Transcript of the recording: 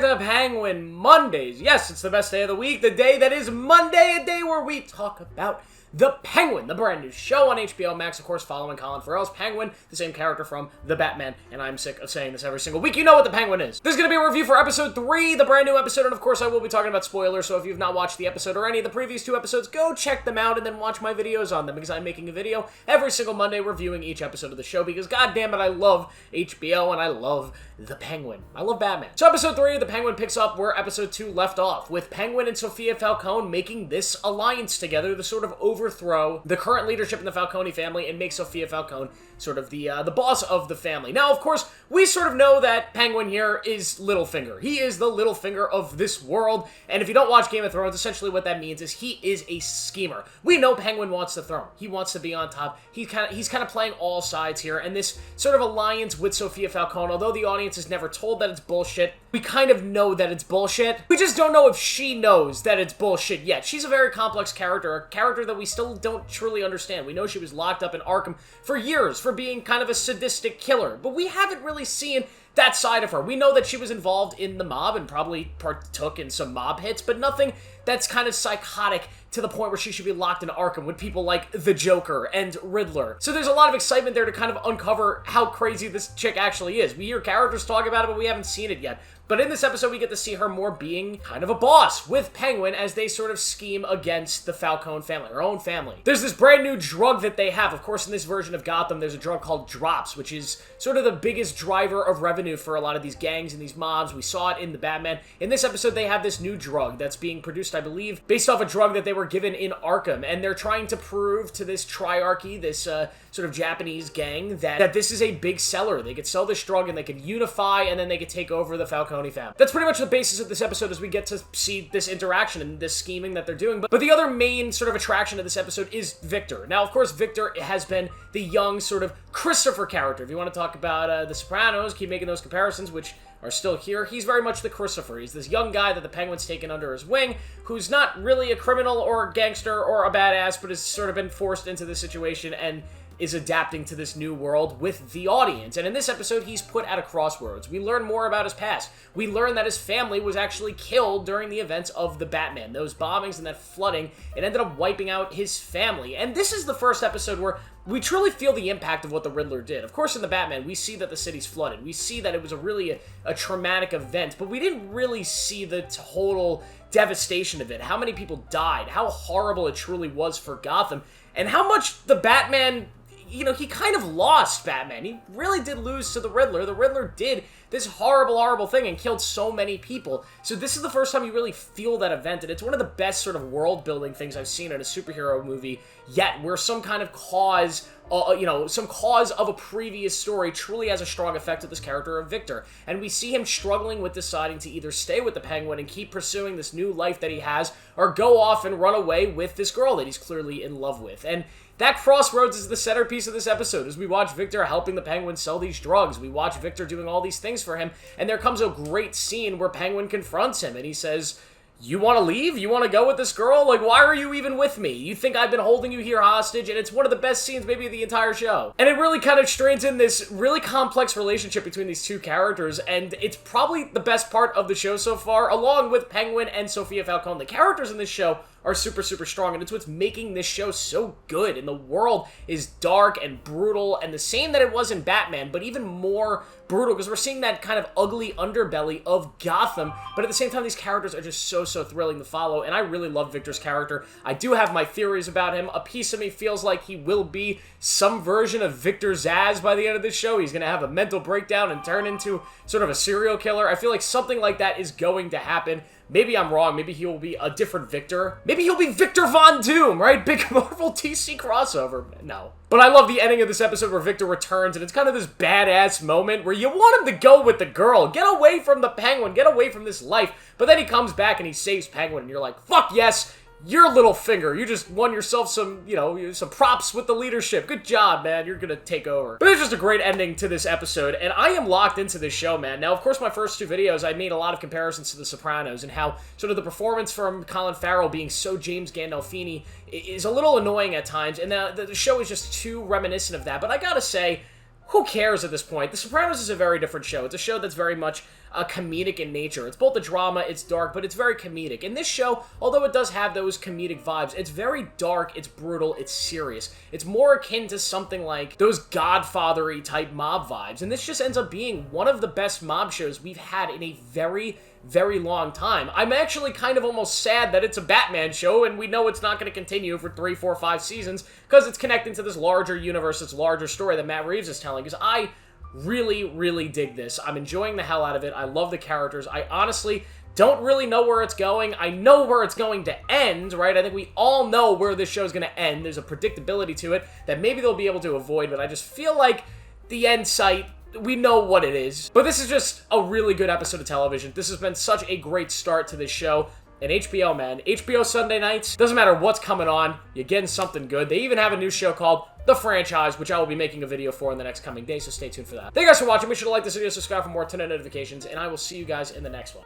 to Penguin Mondays. Yes, it's the best day of the week, the day that is Monday, a day where we talk about The Penguin, the brand new show on HBO Max, of course, following Colin Farrell's Penguin, the same character from The Batman, and I'm sick of saying this every single week. You know what The Penguin is. This is going to be a review for episode 3, the brand new episode, and of course I will be talking about spoilers, so if you've not watched the episode or any of the previous 2 episodes, go check them out and then watch my videos on them, because I'm making a video every single Monday reviewing each episode of the show, because goddamn it, I love HBO and I love The Penguin. I love Batman. So episode 3 of The Penguin picks up where episode 2 left off, with Penguin and Sophia Falcone making this alliance together to sort of overthrow the current leadership in the Falcone family and make Sophia Falcone sort of the boss of the family. Now, of course, we sort of know that Penguin here is Littlefinger. He is the Littlefinger of this world, and if you don't watch Game of Thrones, essentially what that means is he is a schemer. We know Penguin wants the throne. He wants to be on top. He's kind of playing all sides here, and this sort of alliance with Sophia Falcone, although the audience is never told that it's bullshit, we kind of know that it's bullshit. We just don't know if she knows that it's bullshit yet. She's a very complex character, a character that we still don't truly understand. We know she was locked up in Arkham for years for being kind of a sadistic killer, but we haven't really seen that side of her. We know that she was involved in the mob and probably partook in some mob hits, but nothing that's kind of psychotic to the point where she should be locked in Arkham with people like the Joker and Riddler. So there's a lot of excitement there to kind of uncover how crazy this chick actually is. We hear characters talk about it, but we haven't seen it yet. But in this episode, we get to see her more being kind of a boss with Penguin as they sort of scheme against the Falcone family, her own family. There's this brand new drug that they have. Of course, in this version of Gotham, there's a drug called Drops, which is sort of the biggest driver of revenue for a lot of these gangs and these mobs. We saw it in the Batman. In this episode, they have this new drug that's being produced, I believe, based off a drug that they were given in Arkham. And they're trying to prove to this triarchy, this sort of Japanese gang, that this is a big seller. They could sell this drug and they could unify and then they could take over the Falcone family. That's pretty much the basis of this episode, as we get to see this interaction and this scheming that they're doing. But the other main sort of attraction of this episode is Victor. Now, of course, Victor has been the young sort of Christopher character. If you want to talk about The Sopranos, keep making those comparisons, which are still here, he's very much the Christopher. He's this young guy that the Penguin's taken under his wing, who's not really a criminal or a gangster or a badass, but has sort of been forced into this situation and is adapting to this new world with the audience. And in this episode, he's put at a crossroads. We learn more about his past. We learn that his family was actually killed during the events of the Batman. Those bombings and that flooding, it ended up wiping out his family. And this is the first episode where we truly feel the impact of what the Riddler did. Of course, in the Batman, we see that the city's flooded. We see that it was a traumatic event, but we didn't really see the total devastation of it. How many people died, how horrible it truly was for Gotham, and how much the Batman, you know, he kind of lost Batman. He really did lose to the Riddler. The Riddler did this horrible, horrible thing and killed so many people. So this is the first time you really feel that event, and it's one of the best sort of world-building things I've seen in a superhero movie yet, where some kind of cause, some cause of a previous story truly has a strong effect of this character of Victor. And we see him struggling with deciding to either stay with the Penguin and keep pursuing this new life that he has, or go off and run away with this girl that he's clearly in love with. And that crossroads is the centerpiece of this episode, as we watch Victor helping the Penguin sell these drugs. We watch Victor doing all these things for him, and there comes a great scene where Penguin confronts him, and he says, "You want to leave? You want to go with this girl? Like, why are you even with me? You think I've been holding you here hostage?" And it's one of the best scenes maybe of the entire show. And it really kind of strains in this really complex relationship between these two characters, and it's probably the best part of the show so far, along with Penguin and Sophia Falcone. The characters in this show are super, super strong, and it's what's making this show so good. And the world is dark and brutal, and the same that it was in Batman, but even more brutal, because we're seeing that kind of ugly underbelly of Gotham, but at the same time, these characters are just so, so thrilling to follow, and I really love Victor's character. I do have my theories about him. A piece of me feels like he will be some version of Victor Zsasz by the end of this show. He's going to have a mental breakdown and turn into sort of a serial killer. I feel like something like that is going to happen. Maybe I'm wrong. Maybe he will be a different Victor. Maybe he'll be Victor Von Doom, right? Big Marvel DC crossover. No. But I love the ending of this episode where Victor returns, and it's kind of this badass moment where you want him to go with the girl. Get away from the Penguin. Get away from this life. But then he comes back and he saves Penguin, and you're like, fuck yes, you're Littlefinger. You just won yourself some, some props with the leadership. Good job, man. You're gonna take over. But it's just a great ending to this episode, and I am locked into this show, man. Now, of course, my first 2 videos, I made a lot of comparisons to The Sopranos and how sort of the performance from Colin Farrell being so James Gandolfini is a little annoying at times, and the show is just too reminiscent of that. But I gotta say, who cares at this point? The Sopranos is a very different show. It's a show that's very much comedic in nature. It's both a drama, it's dark, but it's very comedic. In this show, although it does have those comedic vibes, it's very dark, it's brutal, it's serious. It's more akin to something like those Godfather-y type mob vibes, and this just ends up being one of the best mob shows we've had in a very, very long time. I'm actually kind of almost sad that it's a Batman show, and we know it's not going to continue for 3, 4, 5 seasons, because it's connecting to this larger universe, this larger story that Matt Reeves is telling, because I really, really dig this. I'm enjoying the hell out of it. I love the characters. I honestly don't really know where it's going. I know where it's going to end, right? I think we all know where this show is going to end. There's a predictability to it that maybe they'll be able to avoid, but I just feel like the end sight, we know what it is. But this is just a really good episode of television. This has been such a great start to this show. And HBO, man, HBO Sunday nights, doesn't matter what's coming on, you're getting something good. They even have a new show called The Franchise, which I will be making a video for in the next coming days, so stay tuned for that. Thank you guys for watching. Make sure to like this video, subscribe for more, turn on notifications, and I will see you guys in the next one.